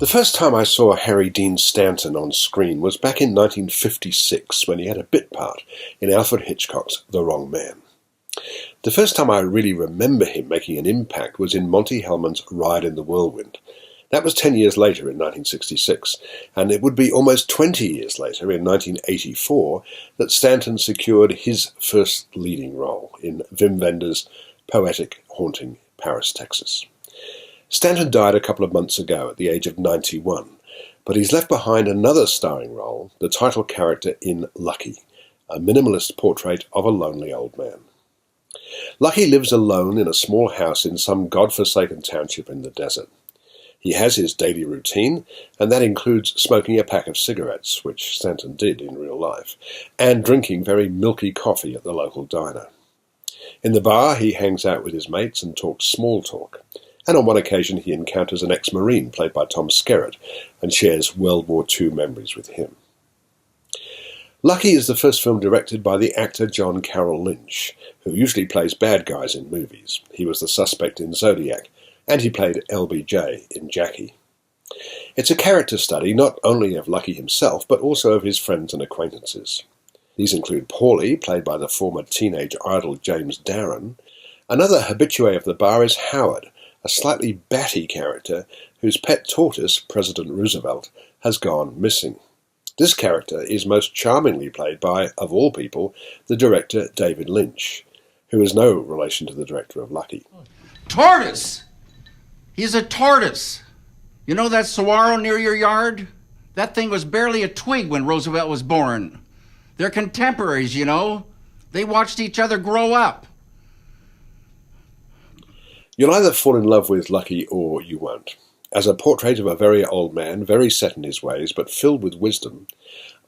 The first time I saw Harry Dean Stanton on screen was back in 1956 when he had a bit part in Alfred Hitchcock's The Wrong Man. The first time I really remember him making an impact was in Monty Hellman's Ride in the Whirlwind. That was 10 years later in 1966, and it would be almost 20 years later in 1984 that Stanton secured his first leading role in Wim Wenders' poetic, haunting Paris, Texas. Stanton died a couple of months ago at the age of 91, but he's left behind another starring role, the title character in Lucky, a minimalist portrait of a lonely old man. Lucky lives alone in a small house in some godforsaken township in the desert. He has his daily routine, and that includes smoking a pack of cigarettes, which Stanton did in real life, and drinking very milky coffee at the local diner. In the bar, he hangs out with his mates and talks small talk. And on one occasion he encounters an ex-Marine played by Tom Skerritt and shares World War II memories with him. Lucky is the first film directed by the actor John Carroll Lynch, who usually plays bad guys in movies. He was the suspect in Zodiac, and he played LBJ in Jackie. It's a character study not only of Lucky himself, but also of his friends and acquaintances. These include Paulie, played by the former teenage idol James Darren. Another habitué of the bar is Howard, a slightly batty character whose pet tortoise, President Roosevelt, has gone missing. This character is most charmingly played by, of all people, the director David Lynch, who is no relation to the director of Lucky. Tortoise! He's a tortoise. You know that saguaro near your yard? That thing was barely a twig when Roosevelt was born. They're contemporaries, you know. They watched each other grow up. You'll either fall in love with Lucky or you won't. As a portrait of a very old man, very set in his ways, but filled with wisdom,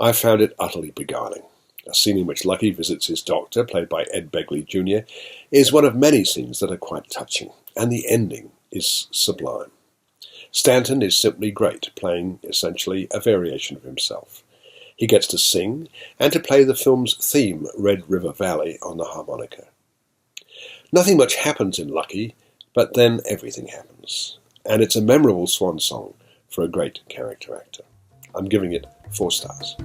I found it utterly beguiling. A scene in which Lucky visits his doctor, played by Ed Begley Jr., is one of many scenes that are quite touching, and the ending is sublime. Stanton is simply great, playing essentially a variation of himself. He gets to sing, and to play the film's theme, Red River Valley, on the harmonica. Nothing much happens in Lucky, but then everything happens, and it's a memorable swan song for a great character actor. I'm giving it 4 stars.